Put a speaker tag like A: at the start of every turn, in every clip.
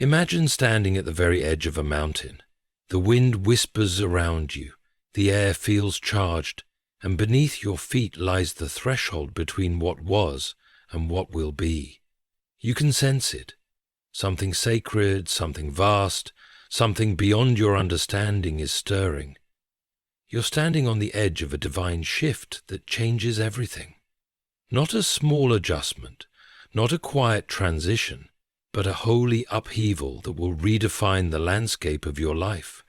A: Imagine standing at the very edge of a mountain. The wind whispers around you, the air feels charged, and beneath your feet lies the threshold between what was and what will be. You can sense it. Something sacred, something vast, something beyond your understanding is stirring. You're standing on the edge of a divine shift that changes everything. Not a small adjustment, not a quiet transition, but a holy upheaval that will redefine the landscape of your life.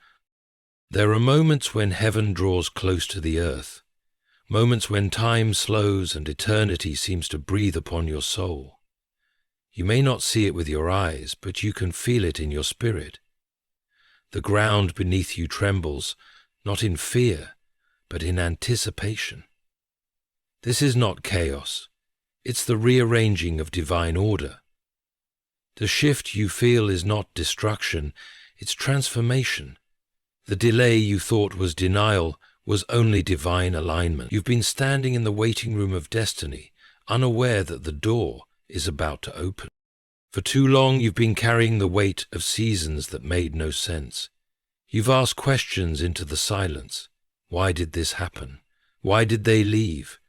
A: There are moments when heaven draws close to the earth, moments when time slows and eternity seems to breathe upon your soul. You may not see it with your eyes, but you can feel it in your spirit. The ground beneath you trembles, not in fear, but in anticipation. This is not chaos. It's the rearranging of divine order. The shift you feel is not destruction, it's transformation. The delay you thought was denial was only divine alignment. You've been standing in the waiting room of destiny, unaware that the door is about to open. For too long you've been carrying the weight of seasons that made no sense. You've asked questions into the silence. Why did this happen? Why did they leave?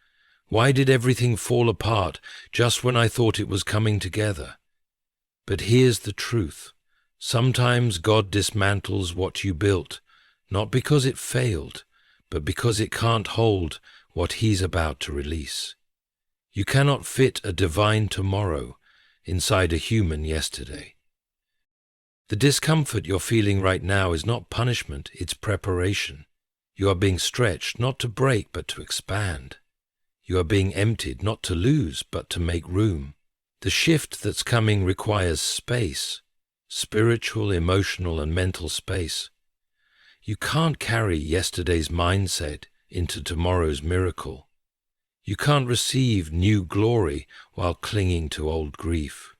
A: Why did everything fall apart just when I thought it was coming together? But here's the truth. Sometimes God dismantles what you built, not because it failed, but because it can't hold what He's about to release. You cannot fit a divine tomorrow inside a human yesterday. The discomfort you're feeling right now is not punishment, it's preparation. You are being stretched not to break but to expand. You are being emptied not to lose but to make room. The shift that's coming requires space, spiritual, emotional, and mental space. You can't carry yesterday's mindset into tomorrow's miracle. You can't receive new glory while clinging to old grief.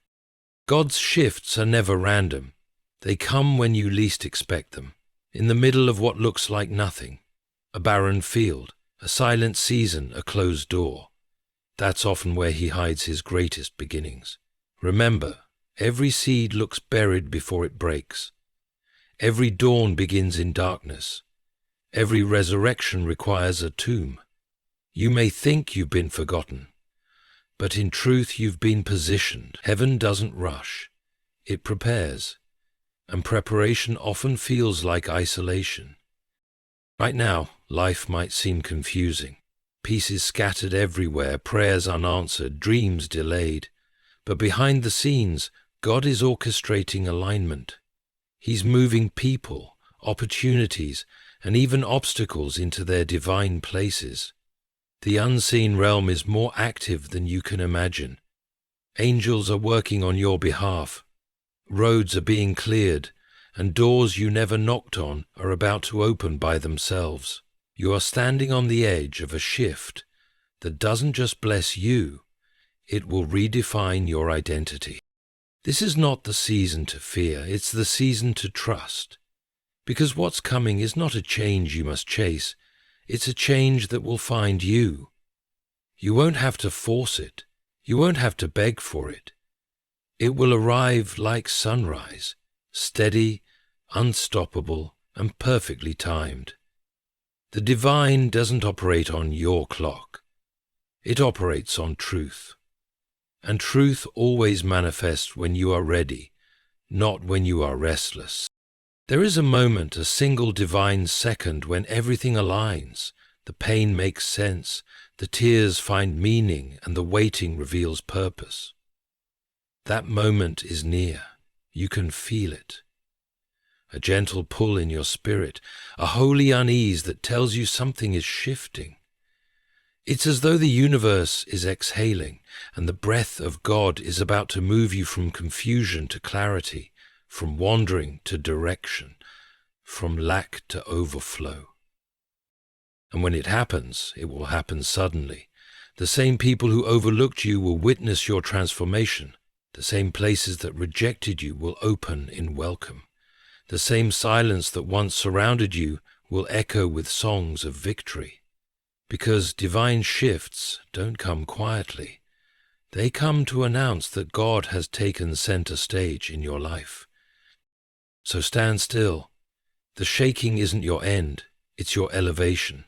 A: God's shifts are never random. They come when you least expect them, in the middle of what looks like nothing, a barren field, a silent season, a closed door. That's often where He hides His greatest beginnings. Remember, every seed looks buried before it breaks. Every dawn begins in darkness. Every resurrection requires a tomb. You may think you've been forgotten, but in truth you've been positioned. Heaven doesn't rush. It prepares, and preparation often feels like isolation. Right now, life might seem confusing. Pieces scattered everywhere, prayers unanswered, dreams delayed. But behind the scenes, God is orchestrating alignment. He's moving people, opportunities, and even obstacles into their divine places. The unseen realm is more active than you can imagine. Angels are working on your behalf. Roads are being cleared, and doors you never knocked on are about to open by themselves. You are standing on the edge of a shift that doesn't just bless you, it will redefine your identity. This is not the season to fear, it's the season to trust. Because what's coming is not a change you must chase, it's a change that will find you. You won't have to force it, you won't have to beg for it. It will arrive like sunrise, steady, unstoppable, and perfectly timed. The divine doesn't operate on your clock. It operates on truth. And truth always manifests when you are ready, not when you are restless. There is a moment, a single divine second when everything aligns, the pain makes sense, the tears find meaning, and the waiting reveals purpose. That moment is near. You can feel it. A gentle pull in your spirit, a holy unease that tells you something is shifting. It's as though the universe is exhaling, and the breath of God is about to move you from confusion to clarity, from wandering to direction, from lack to overflow. And when it happens, it will happen suddenly. The same people who overlooked you will witness your transformation. The same places that rejected you will open in welcome. The same silence that once surrounded you will echo with songs of victory. Because divine shifts don't come quietly. They come to announce that God has taken center stage in your life. So stand still. The shaking isn't your end, it's your elevation.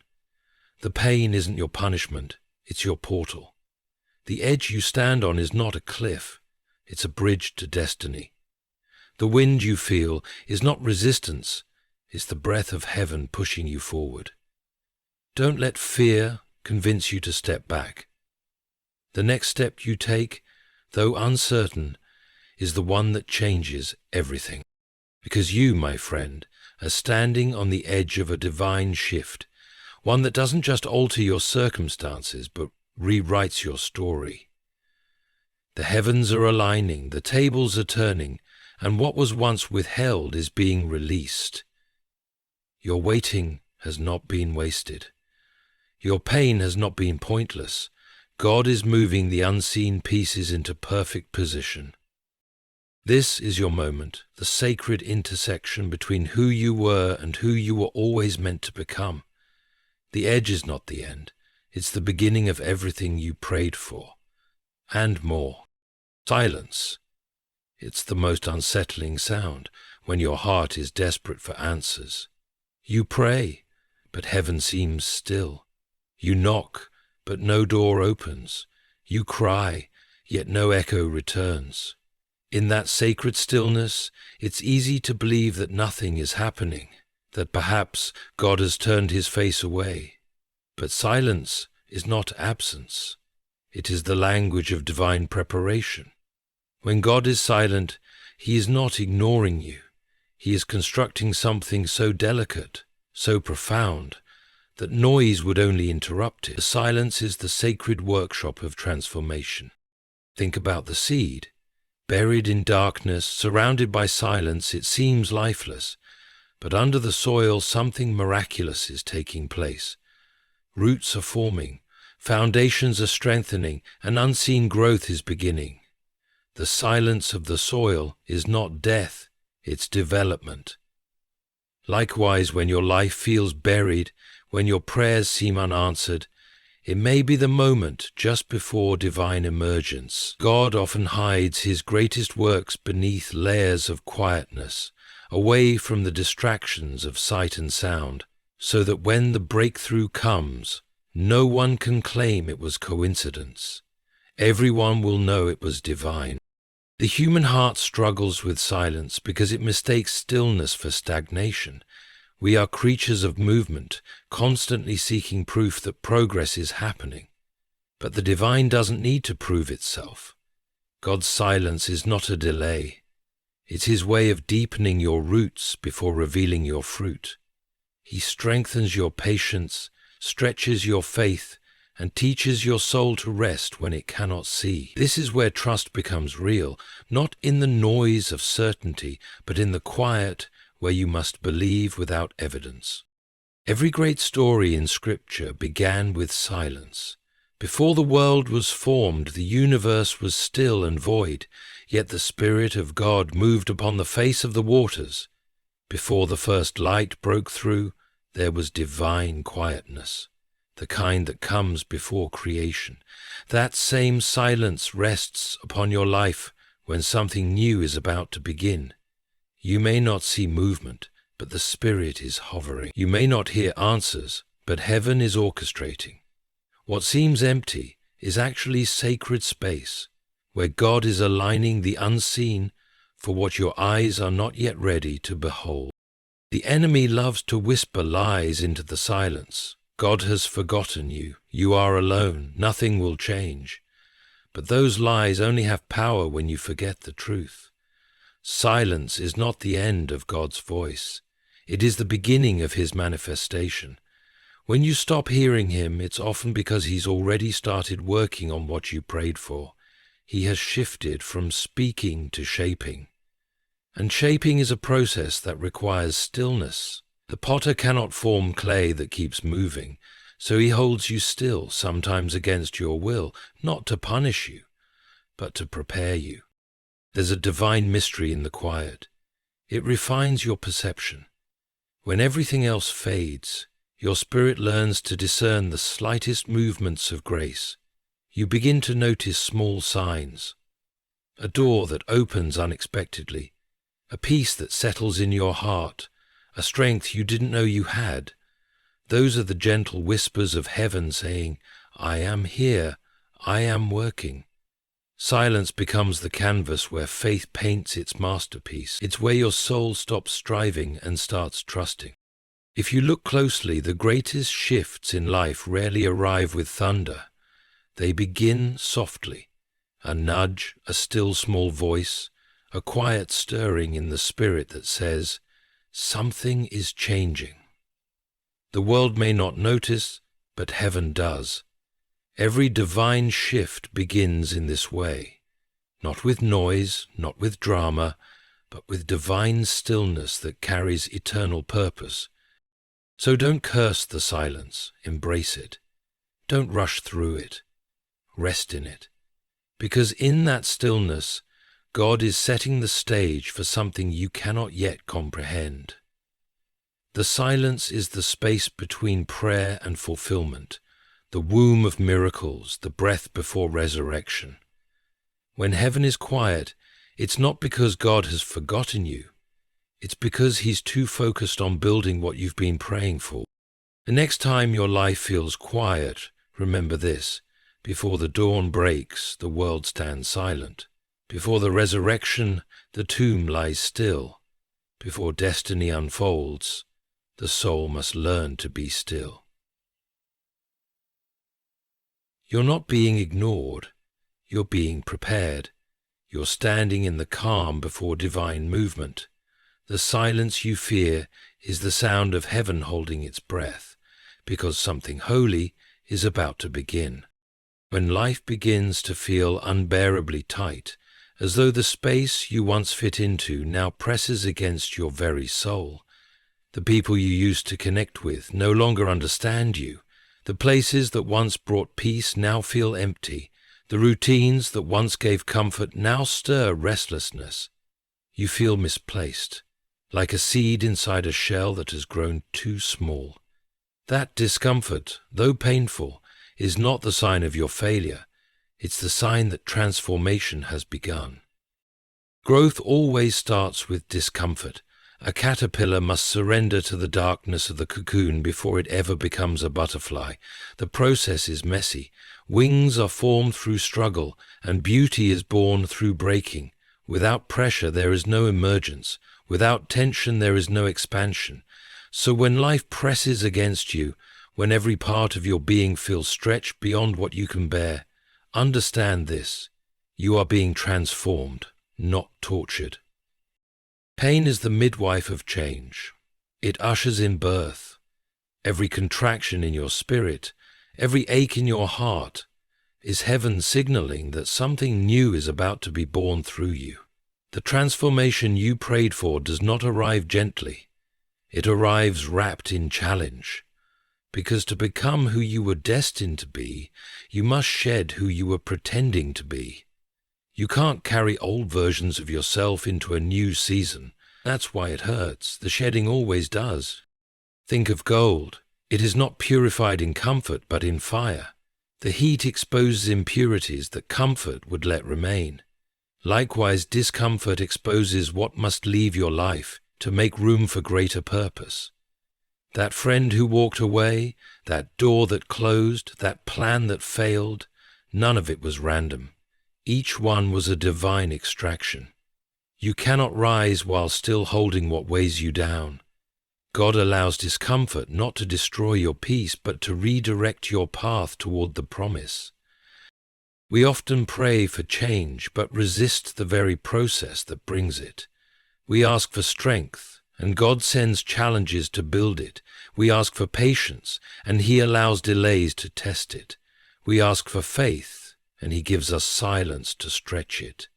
A: The pain isn't your punishment, it's your portal. The edge you stand on is not a cliff, it's a bridge to destiny. The wind you feel is not resistance, it's the breath of heaven pushing you forward. Don't let fear convince you to step back. The next step you take, though uncertain, is the one that changes everything. Because you, my friend, are standing on the edge of a divine shift, one that doesn't just alter your circumstances, but rewrites your story. The heavens are aligning, the tables are turning, and what was once withheld is being released. Your waiting has not been wasted. Your pain has not been pointless. God is moving the unseen pieces into perfect position. This is your moment, the sacred intersection between who you were and who you were always meant to become. The edge is not the end. It's the beginning of everything you prayed for, and more. Silence. It's the most unsettling sound when your heart is desperate for answers. You pray, but heaven seems still. You knock, but no door opens. You cry, yet no echo returns. In that sacred stillness, it's easy to believe that nothing is happening, that perhaps God has turned his face away. But silence is not absence. It is the language of divine preparation. When God is silent, he is not ignoring you. He is constructing something so delicate, so profound, that noise would only interrupt it. The silence is the sacred workshop of transformation. Think about the seed. Buried in darkness, surrounded by silence, it seems lifeless, but under the soil something miraculous is taking place. Roots are forming, foundations are strengthening, and unseen growth is beginning. The silence of the soil is not death, it's development. Likewise, when your life feels buried, when your prayers seem unanswered, it may be the moment just before divine emergence. God often hides his greatest works beneath layers of quietness, away from the distractions of sight and sound, so that when the breakthrough comes, no one can claim it was coincidence. Everyone will know it was divine. The human heart struggles with silence because it mistakes stillness for stagnation. We are creatures of movement, constantly seeking proof that progress is happening. But the divine doesn't need to prove itself. God's silence is not a delay. It's his way of deepening your roots before revealing your fruit. He strengthens your patience, stretches your faith, and teaches your soul to rest when it cannot see. This is where trust becomes real, not in the noise of certainty, but in the quiet where you must believe without evidence. Every great story in Scripture began with silence. Before the world was formed, the universe was still and void, yet the Spirit of God moved upon the face of the waters. Before the first light broke through, there was divine quietness, the kind that comes before creation. That same silence rests upon your life when something new is about to begin. You may not see movement, but the Spirit is hovering. You may not hear answers, but heaven is orchestrating. What seems empty is actually sacred space, where God is aligning the unseen for what your eyes are not yet ready to behold. The enemy loves to whisper lies into the silence. God has forgotten you. You are alone. Nothing will change. But those lies only have power when you forget the truth. Silence is not the end of God's voice. It is the beginning of his manifestation. When you stop hearing him, it's often because he's already started working on what you prayed for. He has shifted from speaking to shaping. And shaping is a process that requires stillness. The potter cannot form clay that keeps moving, so he holds you still, sometimes against your will, not to punish you, but to prepare you. There's a divine mystery in the quiet. It refines your perception. When everything else fades, your spirit learns to discern the slightest movements of grace. You begin to notice small signs. A door that opens unexpectedly, a peace that settles in your heart, a strength you didn't know you had. Those are the gentle whispers of heaven saying, I am here, I am working. Silence becomes the canvas where faith paints its masterpiece. It's where your soul stops striving and starts trusting. If you look closely, the greatest shifts in life rarely arrive with thunder. They begin softly. A nudge, a still small voice, a quiet stirring in the spirit that says, something is changing. The world may not notice, but heaven does. Every divine shift begins in this way, not with noise, not with drama, but with divine stillness that carries eternal purpose. So don't curse the silence, embrace it. Don't rush through it. Rest in it. Because in that stillness, God is setting the stage for something you cannot yet comprehend. The silence is the space between prayer and fulfillment, the womb of miracles, the breath before resurrection. When heaven is quiet, it's not because God has forgotten you. It's because He's too focused on building what you've been praying for. The next time your life feels quiet, remember this. Before the dawn breaks, the world stands silent. Before the resurrection, the tomb lies still. Before destiny unfolds, the soul must learn to be still. You're not being ignored, you're being prepared. You're standing in the calm before divine movement. The silence you fear is the sound of heaven holding its breath, because something holy is about to begin. When life begins to feel unbearably tight, as though the space you once fit into now presses against your very soul, the people you used to connect with no longer understand you. The places that once brought peace now feel empty. The routines that once gave comfort now stir restlessness. You feel misplaced, like a seed inside a shell that has grown too small. That discomfort, though painful, is not the sign of your failure. It's the sign that transformation has begun. Growth always starts with discomfort. A caterpillar must surrender to the darkness of the cocoon before it ever becomes a butterfly. The process is messy. Wings are formed through struggle, and beauty is born through breaking. Without pressure, there is no emergence. Without tension, there is no expansion. So when life presses against you, when every part of your being feels stretched beyond what you can bear, understand this: you are being transformed, not tortured. Pain is the midwife of change. It ushers in birth. Every contraction in your spirit, every ache in your heart, is heaven signaling that something new is about to be born through you. The transformation you prayed for does not arrive gently. It arrives wrapped in challenge. Because to become who you were destined to be, you must shed who you were pretending to be. You can't carry old versions of yourself into a new season. That's why it hurts. The shedding always does. Think of gold. It is not purified in comfort, but in fire. The heat exposes impurities that comfort would let remain. Likewise, discomfort exposes what must leave your life to make room for greater purpose. That friend who walked away, that door that closed, that plan that failed, none of it was random. Each one was a divine extraction. You cannot rise while still holding what weighs you down. God allows discomfort not to destroy your peace, but to redirect your path toward the promise. We often pray for change, but resist the very process that brings it. We ask for strength, and God sends challenges to build it. We ask for patience, and He allows delays to test it. We ask for faith, and He gives us silence to stretch it.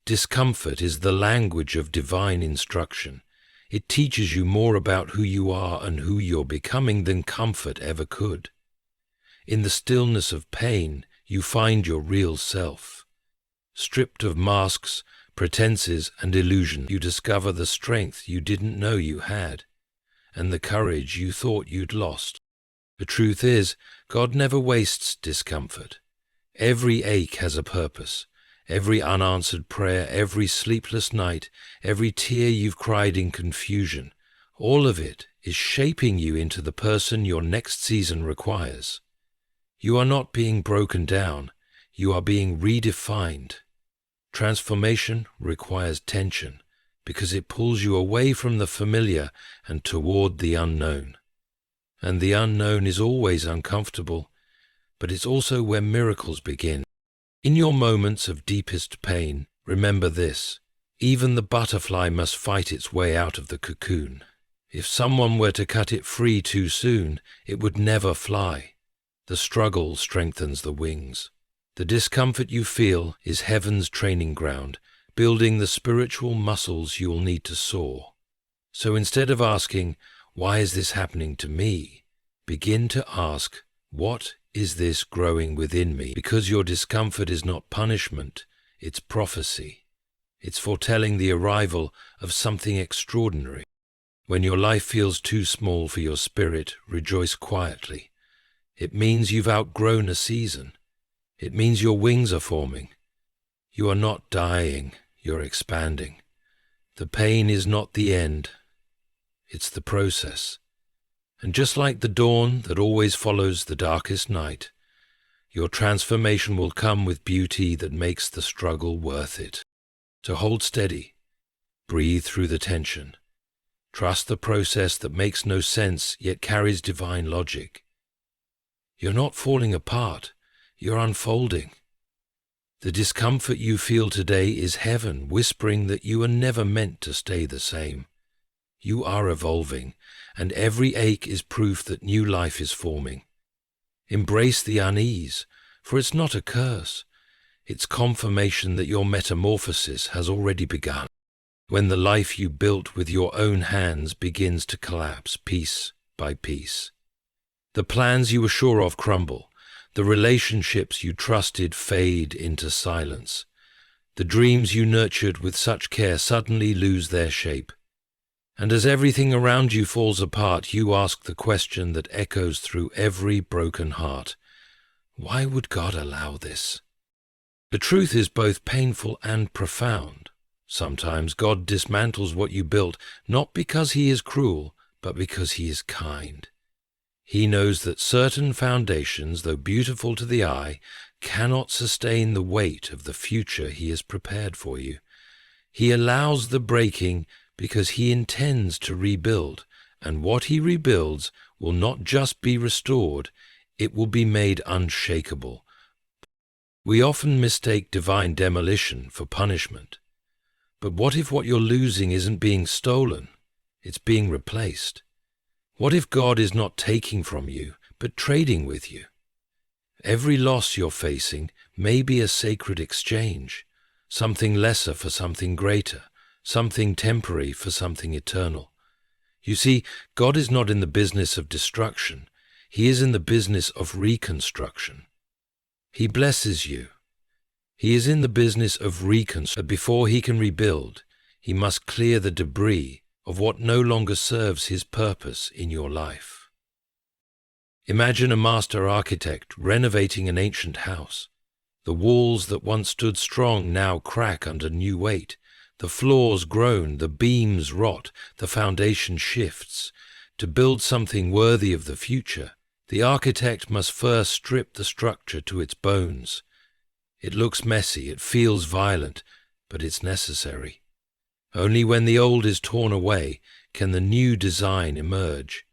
A: Discomfort is the language of divine instruction. It teaches you more about who you are and who you're becoming than comfort ever could. In the stillness of pain, you find your real self. Stripped of masks, pretenses, and illusion, you discover the strength you didn't know you had, and the courage you thought you'd lost. The truth is, God never wastes discomfort. Every ache has a purpose. Every unanswered prayer, every sleepless night, every tear you've cried in confusion, all of it is shaping you into the person your next season requires. You are not being broken down, you are being redefined. Transformation requires tension because it pulls you away from the familiar and toward the unknown. And the unknown is always uncomfortable, but it's also where miracles begin. In your moments of deepest pain, remember this: even the butterfly must fight its way out of the cocoon. If someone were to cut it free too soon, it would never fly. The struggle strengthens the wings. The discomfort you feel is heaven's training ground, building the spiritual muscles you'll need to soar. So instead of asking, "Why is this happening to me?" begin to ask, "What is this growing within me?" Because your discomfort is not punishment, it's prophecy. It's foretelling the arrival of something extraordinary. When your life feels too small for your spirit, rejoice quietly. It means you've outgrown a season. It means your wings are forming. You are not dying, you're expanding. The pain is not the end, it's the process. And just like the dawn that always follows the darkest night, your transformation will come with beauty that makes the struggle worth it. So hold steady, breathe through the tension. Trust the process that makes no sense yet carries divine logic. You're not falling apart, you're unfolding. The discomfort you feel today is heaven whispering that you are never meant to stay the same. You are evolving, and every ache is proof that new life is forming. Embrace the unease, for it's not a curse. It's confirmation that your metamorphosis has already begun. When the life you built with your own hands begins to collapse piece by piece. The plans you were sure of crumble. The relationships you trusted fade into silence. The dreams you nurtured with such care suddenly lose their shape. And as everything around you falls apart, you ask the question that echoes through every broken heart: why would God allow this? The truth is both painful and profound. Sometimes God dismantles what you built, not because He is cruel, but because He is kind. He knows that certain foundations, though beautiful to the eye, cannot sustain the weight of the future He has prepared for you. He allows the breaking because He intends to rebuild, and what He rebuilds will not just be restored, it will be made unshakable. We often mistake divine demolition for punishment. But what if what you're losing isn't being stolen? It's being replaced. What if God is not taking from you, but trading with you? Every loss you're facing may be a sacred exchange, something lesser for something greater, something temporary for something eternal. You see, God is not in the business of destruction. He is in the business of reconstruction. He blesses you. He is in the business of reconstruction. But before He can rebuild, He must clear the debris of what no longer serves His purpose in your life. Imagine a master architect renovating an ancient house. The walls that once stood strong now crack under new weight. The floors groan, the beams rot, the foundation shifts. To build something worthy of the future, the architect must first strip the structure to its bones. It looks messy, it feels violent, but it's necessary. Only when the old is torn away can the new design emerge.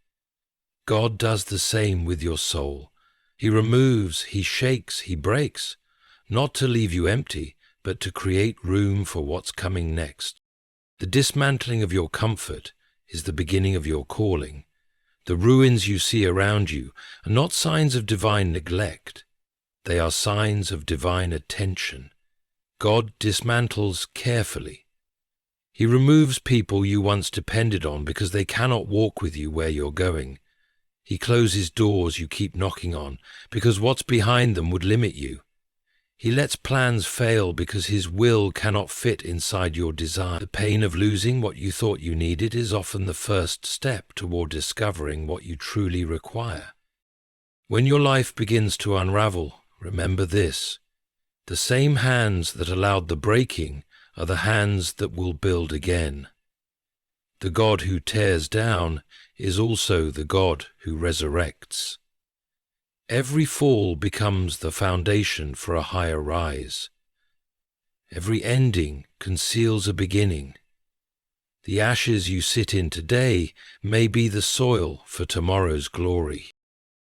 A: God does the same with your soul. He removes, He shakes, He breaks, not to leave you empty, but to create room for what's coming next. The dismantling of your comfort is the beginning of your calling. The ruins you see around you are not signs of divine neglect. They are signs of divine attention. God dismantles carefully. He removes people you once depended on because they cannot walk with you where you're going. He closes doors you keep knocking on because what's behind them would limit you. He lets plans fail because His will cannot fit inside your desire. The pain of losing what you thought you needed is often the first step toward discovering what you truly require. When your life begins to unravel, remember this: The same hands that allowed the breaking are the hands that will build again. The God who tears down is also the God who resurrects. Every fall becomes the foundation for a higher rise. Every ending conceals a beginning. The ashes you sit in today may be the soil for tomorrow's glory.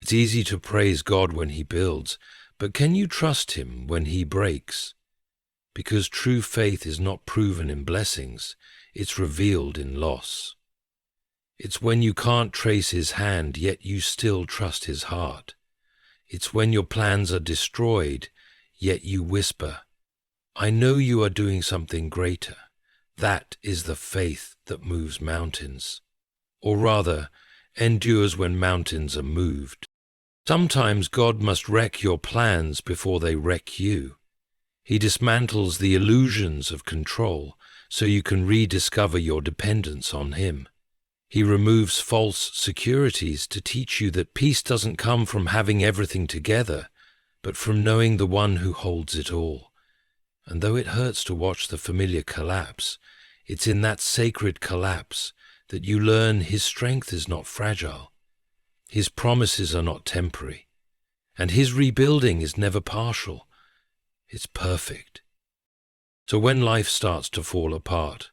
A: It's easy to praise God when He builds, but can you trust Him when He breaks? Because true faith is not proven in blessings, it's revealed in loss. It's when you can't trace His hand, yet you still trust His heart. It's when your plans are destroyed, yet you whisper, I know you are doing something greater. That is the faith that moves mountains. Or rather, endures when mountains are moved. Sometimes God must wreck your plans before they wreck you. He dismantles the illusions of control so you can rediscover your dependence on Him. He removes false securities to teach you that peace doesn't come from having everything together, but from knowing the one who holds it all. And though it hurts to watch the familiar collapse, it's in that sacred collapse that you learn His strength is not fragile. His promises are not temporary, and His rebuilding is never partial. It's perfect. So when life starts to fall apart,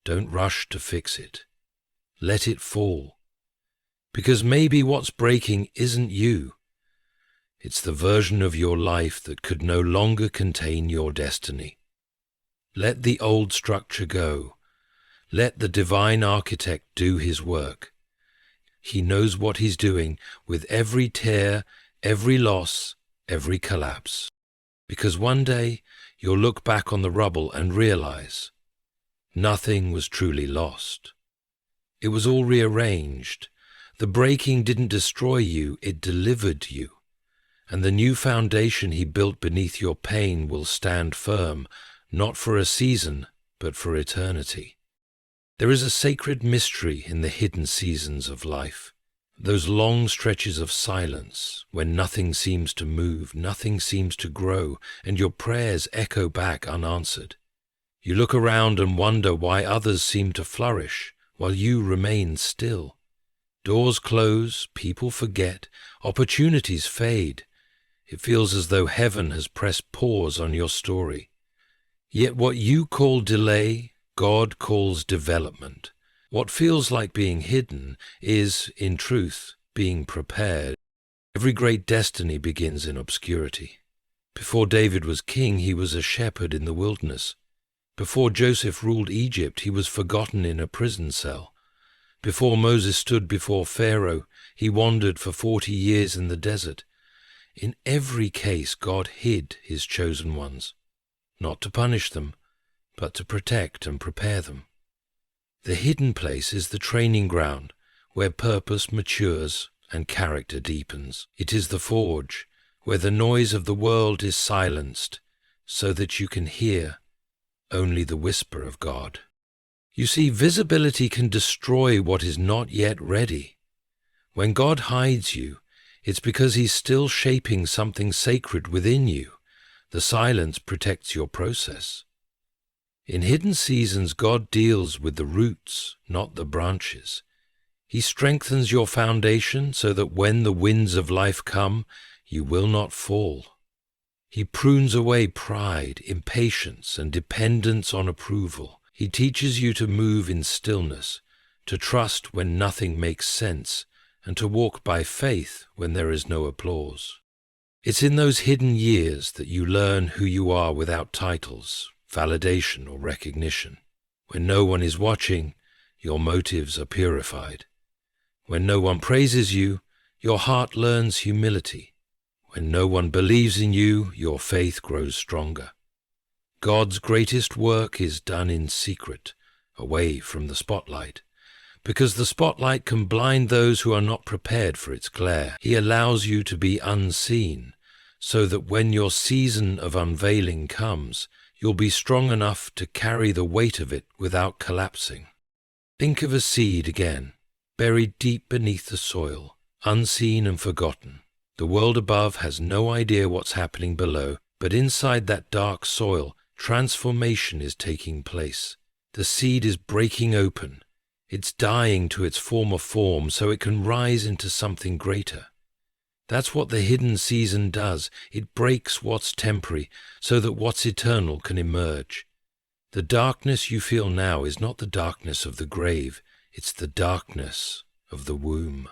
A: don't rush to fix it. Let it fall. Because maybe what's breaking isn't you. It's the version of your life that could no longer contain your destiny. Let the old structure go. Let the divine architect do his work. He knows what he's doing with every tear, every loss, every collapse. Because one day you'll look back on the rubble and realize nothing was truly lost. It was all rearranged. The breaking didn't destroy you, it delivered you. And the new foundation He built beneath your pain will stand firm, not for a season, but for eternity. There is a sacred mystery in the hidden seasons of life. Those long stretches of silence, when nothing seems to move, nothing seems to grow, and your prayers echo back unanswered. You look around and wonder why others seem to flourish, while you remain still. Doors close, people forget, opportunities fade. It feels as though heaven has pressed pause on your story. Yet what you call delay, God calls development. What feels like being hidden is, in truth, being prepared. Every great destiny begins in obscurity. Before David was king, he was a shepherd in the wilderness. Before Joseph ruled Egypt, he was forgotten in a prison cell. Before Moses stood before Pharaoh, he wandered for 40 years in the desert. In every case, God hid His chosen ones, not to punish them, but to protect and prepare them. The hidden place is the training ground where purpose matures and character deepens. It is the forge where the noise of the world is silenced so that you can hear only the whisper of God. You see, visibility can destroy what is not yet ready. When God hides you, it's because He's still shaping something sacred within you. The silence protects your process. In hidden seasons, God deals with the roots, not the branches. He strengthens your foundation so that when the winds of life come, you will not fall. He prunes away pride, impatience, and dependence on approval. He teaches you to move in stillness, to trust when nothing makes sense, and to walk by faith when there is no applause. It's in those hidden years that you learn who you are without titles, validation, or recognition. When no one is watching, your motives are purified. When no one praises you, your heart learns humility. When no one believes in you, your faith grows stronger. God's greatest work is done in secret, away from the spotlight. Because the spotlight can blind those who are not prepared for its glare. He allows you to be unseen, so that when your season of unveiling comes, you'll be strong enough to carry the weight of it without collapsing. Think of a seed again, buried deep beneath the soil, unseen and forgotten. The world above has no idea what's happening below, But inside that dark soil, transformation is taking place. The seed is breaking open. It's dying to its former form so it can rise into something greater. That's what the hidden season does. It breaks what's temporary so that what's eternal can emerge. The darkness you feel now is not the darkness of the grave, it's the darkness of the womb.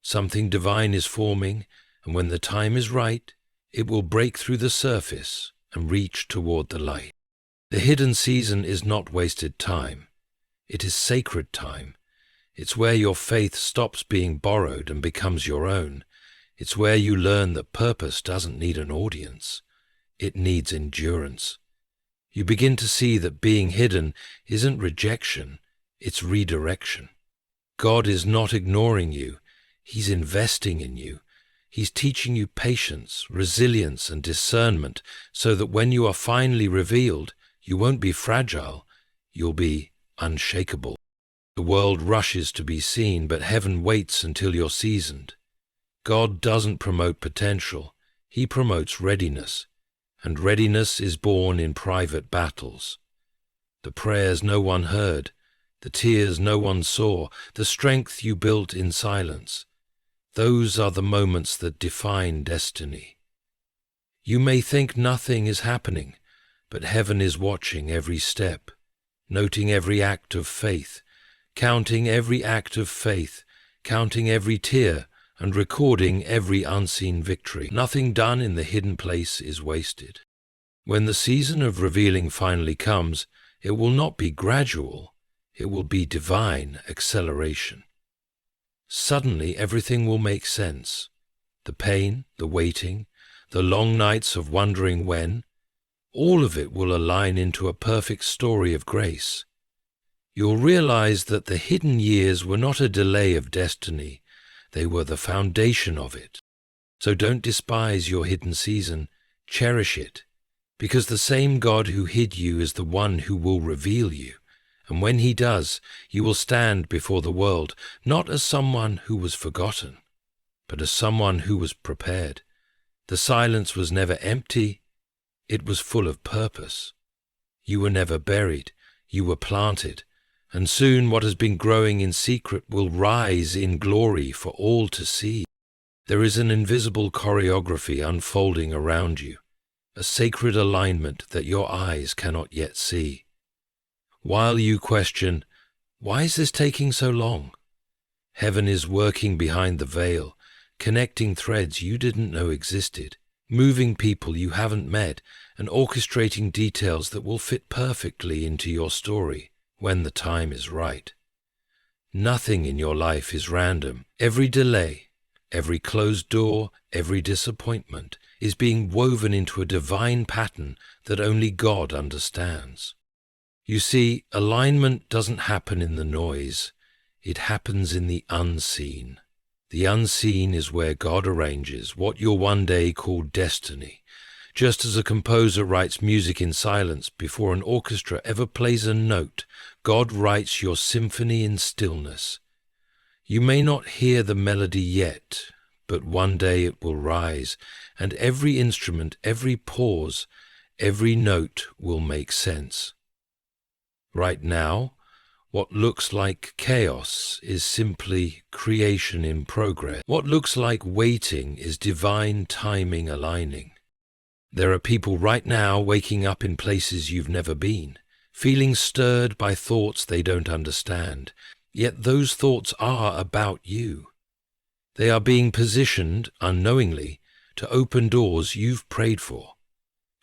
A: Something divine is forming, and when the time is right, it will break through the surface and reach toward the light. The hidden season is not wasted time. It is sacred time. It's where your faith stops being borrowed and becomes your own. It's where you learn that purpose doesn't need an audience. It needs endurance. You begin to see that being hidden isn't rejection, it's redirection. God is not ignoring you. He's investing in you. He's teaching you patience, resilience, and discernment so that when you are finally revealed, you won't be fragile, you'll be unshakable. The world rushes to be seen, but heaven waits until you're seasoned. God doesn't promote potential, He promotes readiness, and readiness is born in private battles. The prayers no one heard, the tears no one saw, the strength you built in silence, those are the moments that define destiny. You may think nothing is happening, but heaven is watching every step, noting every act of faith, counting every act of faith, counting every tear, and recording every unseen victory. Nothing done in the hidden place is wasted. When the season of revealing finally comes, it will not be gradual, it will be divine acceleration. Suddenly everything will make sense. The pain, the waiting, the long nights of wondering when, all of it will align into a perfect story of grace. You'll realize that the hidden years were not a delay of destiny, they were the foundation of it. So don't despise your hidden season, cherish it, because the same God who hid you is the one who will reveal you. And when He does, you will stand before the world, not as someone who was forgotten, but as someone who was prepared. The silence was never empty, it was full of purpose. You were never buried, you were planted, and soon what has been growing in secret will rise in glory for all to see. There is an invisible choreography unfolding around you, a sacred alignment that your eyes cannot yet see. While you question, why is this taking so long? Heaven is working behind the veil, connecting threads you didn't know existed, moving people you haven't met, and orchestrating details that will fit perfectly into your story when the time is right. Nothing in your life is random. Every delay, every closed door, every disappointment is being woven into a divine pattern that only God understands. You see, alignment doesn't happen in the noise, it happens in the unseen. The unseen is where God arranges what you'll one day call destiny. Just as a composer writes music in silence before an orchestra ever plays a note, God writes your symphony in stillness. You may not hear the melody yet, but one day it will rise, and every instrument, every pause, every note will make sense. Right now, what looks like chaos is simply creation in progress. What looks like waiting is divine timing aligning. There are people right now waking up in places you've never been, feeling stirred by thoughts they don't understand, yet those thoughts are about you. They are being positioned, unknowingly, to open doors you've prayed for.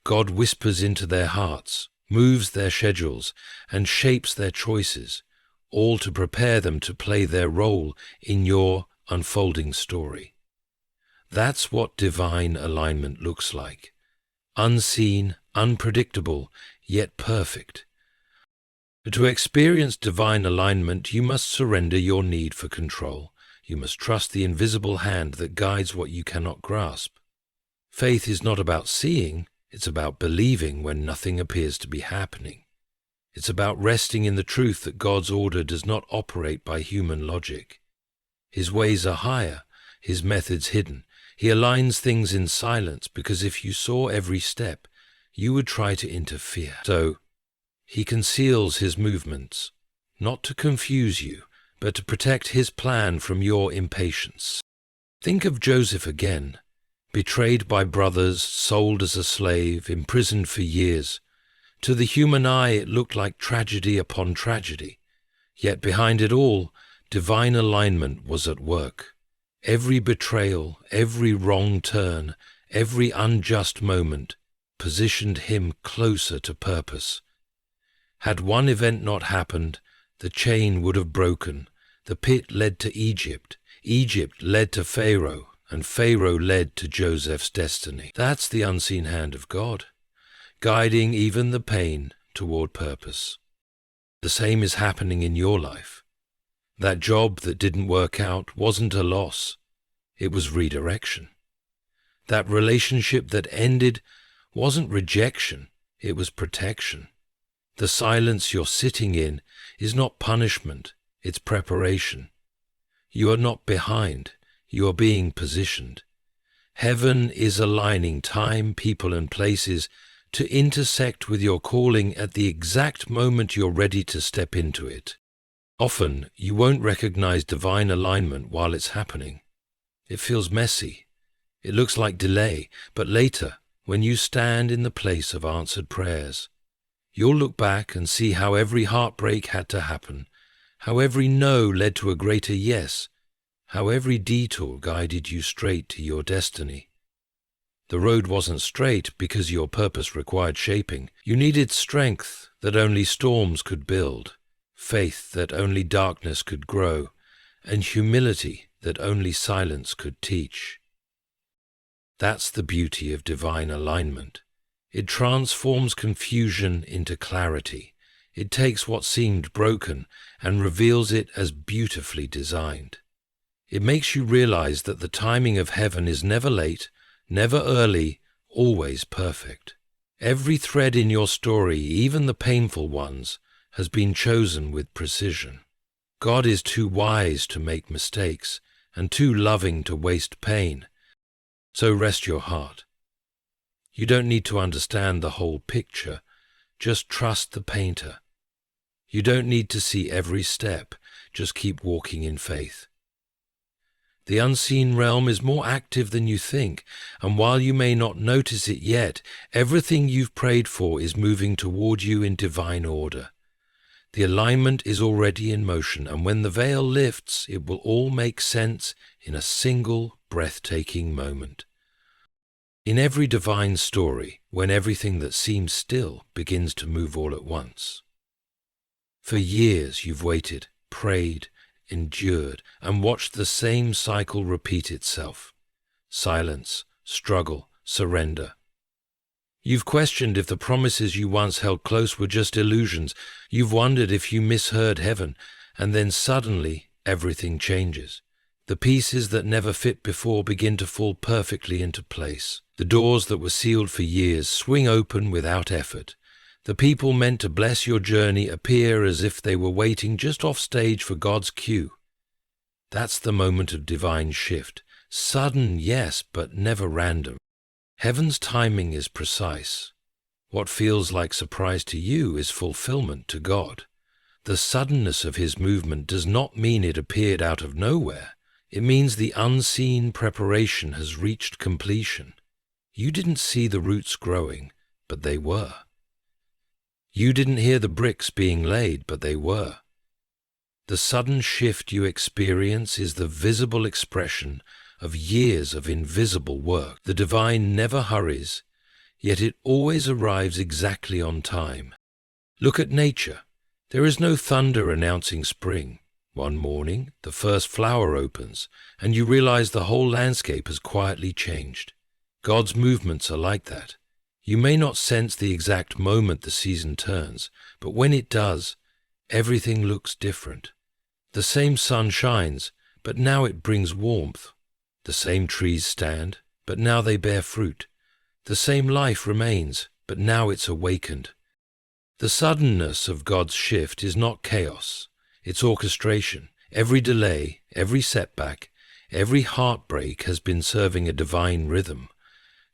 A: God whispers into their hearts, moves their schedules, and shapes their choices, all to prepare them to play their role in your unfolding story. That's what divine alignment looks like. Unseen, unpredictable, yet perfect. To experience divine alignment, you must surrender your need for control. You must trust the invisible hand that guides what you cannot grasp. Faith is not about seeing, it's about believing when nothing appears to be happening. It's about resting in the truth that God's order does not operate by human logic. His ways are higher, His methods hidden, He aligns things in silence because if you saw every step, you would try to interfere. So, he conceals his movements, not to confuse you, but to protect his plan from your impatience. Think of Joseph again, betrayed by brothers, sold as a slave, imprisoned for years. To the human eye, it looked like tragedy upon tragedy. Yet behind it all, divine alignment was at work. Every betrayal, every wrong turn, every unjust moment positioned him closer to purpose. Had one event not happened, the chain would have broken. The pit led to Egypt, Egypt led to Pharaoh, and Pharaoh led to Joseph's destiny. That's the unseen hand of God, guiding even the pain toward purpose. The same is happening in your life. That job that didn't work out wasn't a loss. It was redirection. That relationship that ended wasn't rejection. It was protection. The silence you're sitting in is not punishment. It's preparation. You are not behind. You are being positioned. Heaven is aligning time, people, and places to intersect with your calling at the exact moment you're ready to step into it. Often, you won't recognize divine alignment while it's happening. It feels messy. It looks like delay, but later, when you stand in the place of answered prayers, you'll look back and see how every heartbreak had to happen, how every no led to a greater yes, how every detour guided you straight to your destiny. The road wasn't straight because your purpose required shaping. You needed strength that only storms could build, faith that only darkness could grow, and humility that only silence could teach. That's the beauty of divine alignment. It transforms confusion into clarity. It takes what seemed broken and reveals it as beautifully designed. It makes you realize that the timing of heaven is never late, never early, always perfect. Every thread in your story, even the painful ones, has been chosen with precision. God is too wise to make mistakes and too loving to waste pain. So rest your heart. You don't need to understand the whole picture, just trust the painter. You don't need to see every step, just keep walking in faith. The unseen realm is more active than you think, and while you may not notice it yet, everything you've prayed for is moving toward you in divine order. The alignment is already in motion, and when the veil lifts, it will all make sense in a single, breathtaking moment. In every divine story, when everything that seems still begins to move all at once. For years you've waited, prayed, endured, and watched the same cycle repeat itself. Silence, struggle, surrender. You've questioned if the promises you once held close were just illusions. You've wondered if you misheard heaven, and then suddenly everything changes. The pieces that never fit before begin to fall perfectly into place. The doors that were sealed for years swing open without effort. The people meant to bless your journey appear as if they were waiting just off stage for God's cue. That's the moment of divine shift. Sudden, yes, but never random. Heaven's timing is precise. What feels like surprise to you is fulfillment to God. The suddenness of his movement does not mean it appeared out of nowhere. It means the unseen preparation has reached completion. You didn't see the roots growing, but they were. You didn't hear the bricks being laid, but they were. The sudden shift you experience is the visible expression of years of invisible work. The divine never hurries, yet it always arrives exactly on time. Look at nature. There is no thunder announcing spring. One morning, the first flower opens, and you realize the whole landscape has quietly changed. God's movements are like that. You may not sense the exact moment the season turns, but when it does, everything looks different. The same sun shines, but now it brings warmth. The same trees stand, but now they bear fruit. The same life remains, but now it's awakened. The suddenness of God's shift is not chaos, it's orchestration. Every delay, every setback, Every heartbreak has been serving a divine rhythm.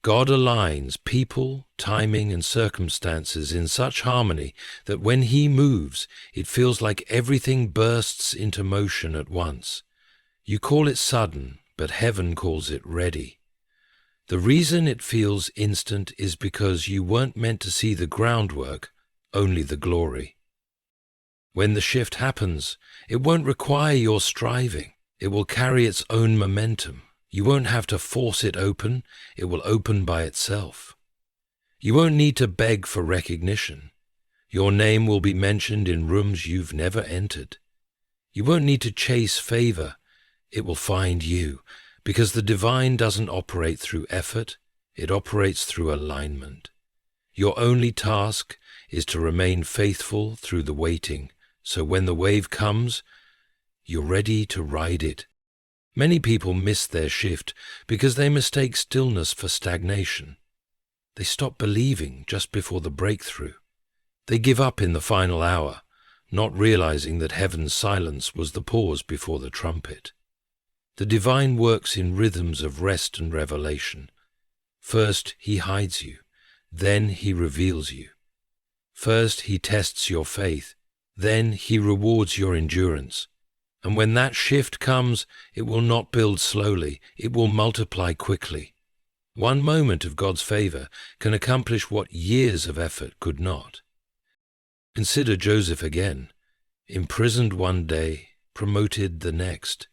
A: God aligns people, timing, and circumstances in such harmony that when He moves, it feels like everything bursts into motion at once. You call it sudden, but heaven calls it ready. The reason it feels instant is because you weren't meant to see the groundwork, only the glory. When the shift happens, it won't require your striving. It will carry its own momentum. You won't have to force it open. It will open by itself. You won't need to beg for recognition. Your name will be mentioned in rooms you've never entered. You won't need to chase favor. It will find you, because the divine doesn't operate through effort. It operates through alignment. Your only task is to remain faithful through the waiting, so when the wave comes, you're ready to ride it. Many people miss their shift because they mistake stillness for stagnation. They stop believing just before the breakthrough. They give up in the final hour, not realizing that heaven's silence was the pause before the trumpet. The divine works in rhythms of rest and revelation. First, He hides you. Then He reveals you. First, He tests your faith. Then He rewards your endurance. And when that shift comes, it will not build slowly. It will multiply quickly. One moment of God's favor can accomplish what years of effort could not. Consider Joseph again. Imprisoned one day, promoted the next.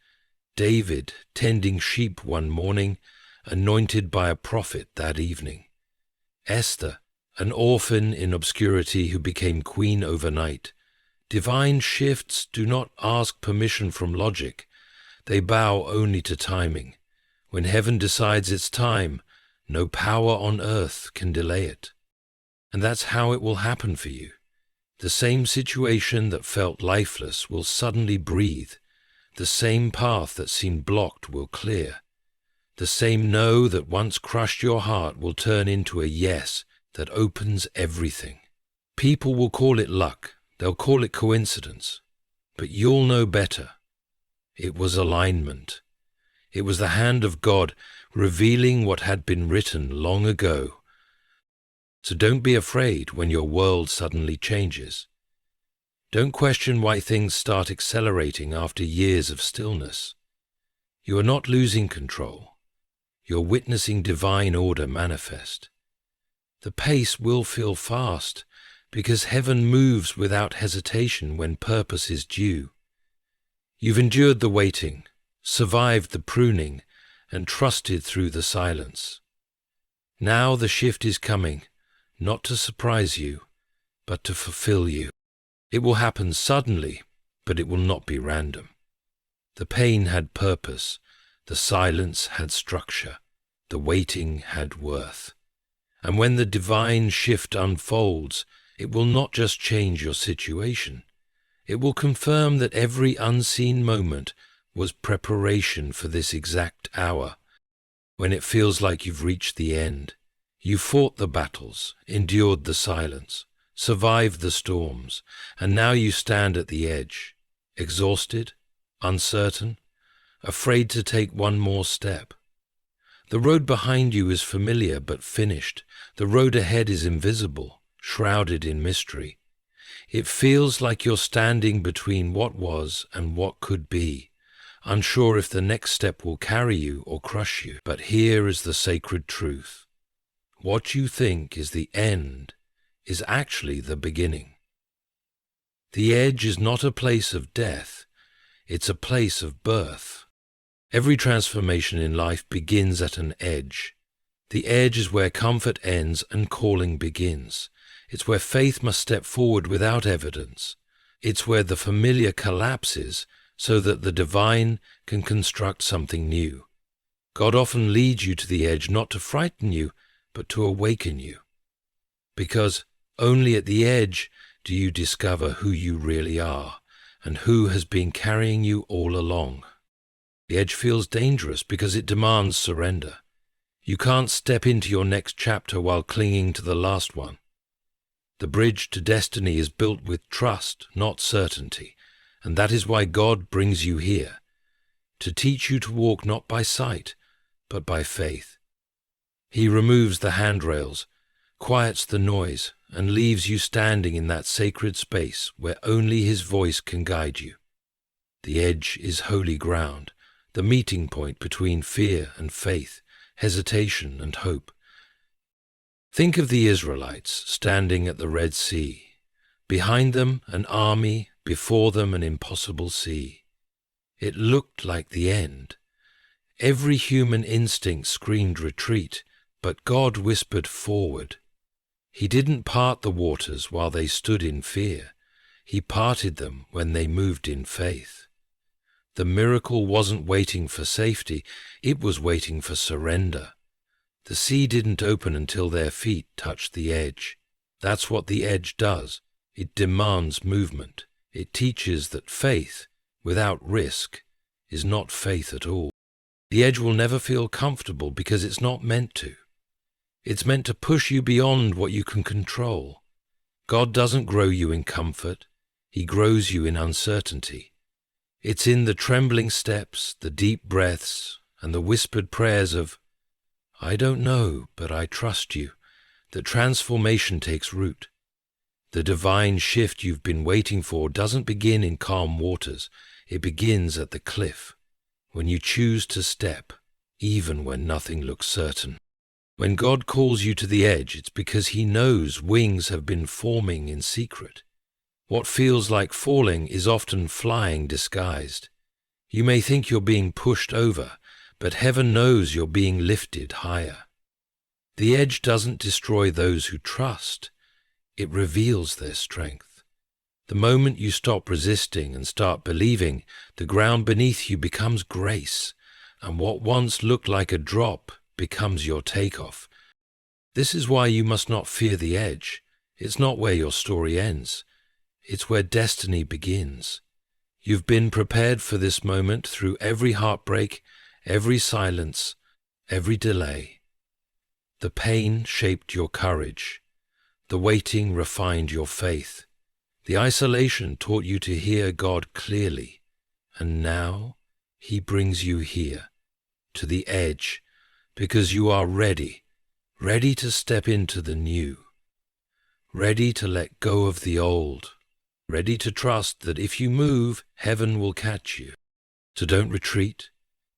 A: David, tending sheep one morning, anointed by a prophet that evening. Esther, an orphan in obscurity who became queen overnight. Divine shifts do not ask permission from logic. They bow only to timing. When heaven decides it's time, no power on earth can delay it. And that's how it will happen for you. The same situation that felt lifeless will suddenly breathe. The same path that seemed blocked will clear. The same no that once crushed your heart will turn into a yes that opens everything. People will call it luck. They'll call it coincidence, but you'll know better. It was alignment. It was the hand of God revealing what had been written long ago. So don't be afraid when your world suddenly changes. Don't question why things start accelerating after years of stillness. You are not losing control. You're witnessing divine order manifest. The pace will feel fast, because heaven moves without hesitation when purpose is due. You've endured the waiting, survived the pruning, and trusted through the silence. Now the shift is coming, not to surprise you, but to fulfill you. It will happen suddenly, but it will not be random. The pain had purpose, the silence had structure, the waiting had worth. And when the divine shift unfolds, it will not just change your situation. It will confirm that every unseen moment was preparation for this exact hour. When it feels like you've reached the end, you fought the battles, endured the silence, survived the storms, and now you stand at the edge, exhausted, uncertain, afraid to take one more step. The road behind you is familiar but finished. The road ahead is invisible, shrouded in mystery. It feels like you're standing between what was and what could be, unsure if the next step will carry you or crush you. But here is the sacred truth. What you think is the end is actually the beginning. The edge is not a place of death, it's a place of birth. Every transformation in life begins at an edge. The edge is where comfort ends and calling begins. It's where faith must step forward without evidence. It's where the familiar collapses so that the divine can construct something new. God often leads you to the edge not to frighten you, but to awaken you. Because only at the edge do you discover who you really are and who has been carrying you all along. The edge feels dangerous because it demands surrender. You can't step into your next chapter while clinging to the last one. The bridge to destiny is built with trust, not certainty, and that is why God brings you here. to teach you to walk not by sight, but by faith. He removes the handrails, quiets the noise, and leaves you standing in that sacred space where only His voice can guide you. The edge is holy ground, the meeting point between fear and faith, hesitation and hope. Think of the Israelites standing at the Red Sea. Behind them, an army, before them, an impossible sea. It looked like the end. Every human instinct screamed retreat, but God whispered forward. He didn't part the waters while they stood in fear. He parted them when they moved in faith. The miracle wasn't waiting for safety, it was waiting for surrender. The sea didn't open until their feet touched the edge. That's what the edge does. It demands movement. It teaches that faith, without risk, is not faith at all. The edge will never feel comfortable because it's not meant to. It's meant to push you beyond what you can control. God doesn't grow you in comfort. He grows you in uncertainty. It's in the trembling steps, the deep breaths, and the whispered prayers of, "I don't know, but I trust you," that transformation takes root. The divine shift you've been waiting for doesn't begin in calm waters. It begins at the cliff, when you choose to step, even when nothing looks certain. When God calls you to the edge, it's because He knows wings have been forming in secret. What feels like falling is often flying disguised. You may think you're being pushed over, but heaven knows you're being lifted higher. The edge doesn't destroy those who trust. It reveals their strength. The moment you stop resisting and start believing, the ground beneath you becomes grace, and what once looked like a drop becomes your takeoff. This is why you must not fear the edge. It's not where your story ends. It's where destiny begins. You've been prepared for this moment through every heartbreak, every silence, every delay. The pain shaped your courage. The waiting refined your faith. The isolation taught you to hear God clearly. And now He brings you here, to the edge, because you are ready to step into the new, ready to let go of the old, ready to trust that if you move, heaven will catch you. So don't retreat.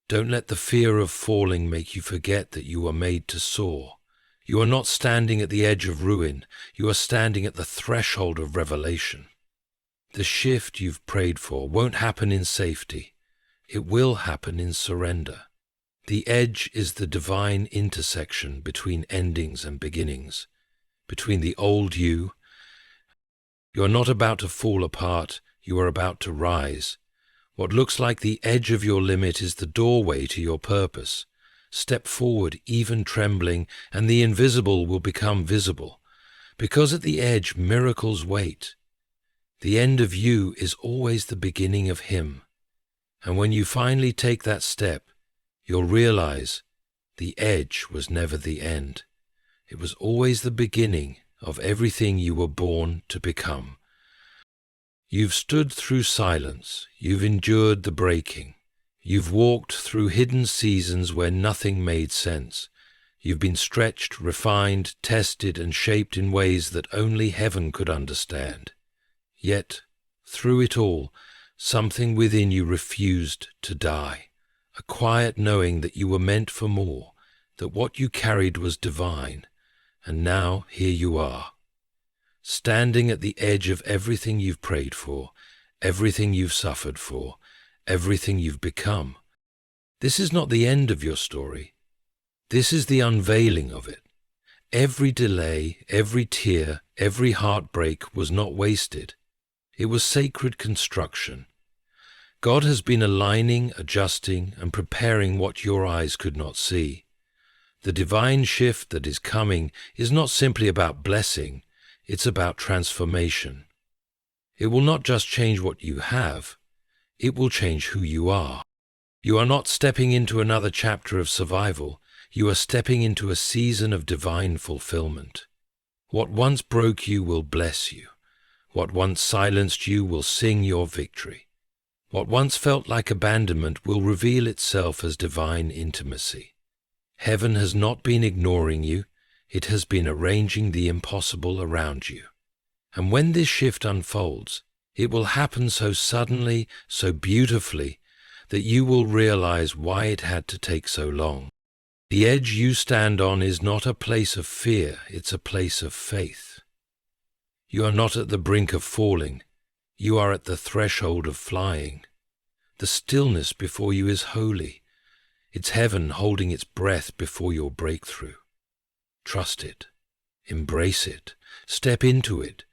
A: Don't let the fear of falling make you forget that you are made to soar. You are not standing at the edge of ruin. You are standing at the threshold of revelation. The shift you've prayed for won't happen in safety. It will happen in surrender. The edge is the divine intersection between endings and beginnings, between the old you. You are not about to fall apart, you are about to rise. What looks like the edge of your limit is the doorway to your purpose. Step forward, even trembling, and the invisible will become visible. Because at the edge, miracles wait. The end of you is always the beginning of Him. And when you finally take that step, you'll realize the edge was never the end. It was always the beginning of everything you were born to become. You've stood through silence. You've endured the breaking. You've walked through hidden seasons where nothing made sense. You've been stretched, refined, tested, and shaped in ways that only heaven could understand. Yet, through it all, something within you refused to die. A quiet knowing that you were meant for more, that what you carried was divine. And now here you are, standing at the edge of everything you've prayed for, everything you've suffered for, everything you've become. This is not the end of your story. This is the unveiling of it. Every delay, every tear, every heartbreak was not wasted. It was sacred construction. God has been aligning, adjusting, and preparing what your eyes could not see. The divine shift that is coming is not simply about blessing, it's about transformation. It will not just change what you have, it will change who you are. You are not stepping into another chapter of survival, you are stepping into a season of divine fulfillment. What once broke you will bless you. What once silenced you will sing your victory. What once felt like abandonment will reveal itself as divine intimacy. Heaven has not been ignoring you, it has been arranging the impossible around you. And when this shift unfolds, it will happen so suddenly, so beautifully, that you will realize why it had to take so long. The edge you stand on is not a place of fear, it's a place of faith. You are not at the brink of falling, you are at the threshold of flying. The stillness before you is holy. It's heaven holding its breath before your breakthrough. Trust it, embrace it, step into it,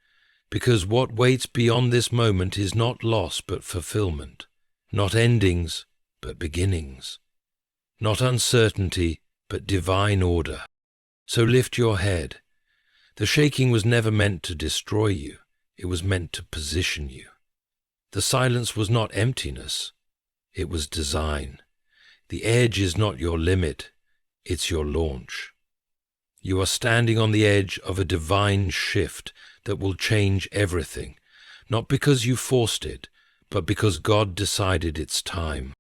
A: because what waits beyond this moment is not loss but fulfillment, not endings but beginnings, not uncertainty but divine order. So lift your head. The shaking was never meant to destroy you, it was meant to position you. The silence was not emptiness, it was design. The edge is not your limit, it's your launch. You are standing on the edge of a divine shift that will change everything, not because you forced it, but because God decided it's time.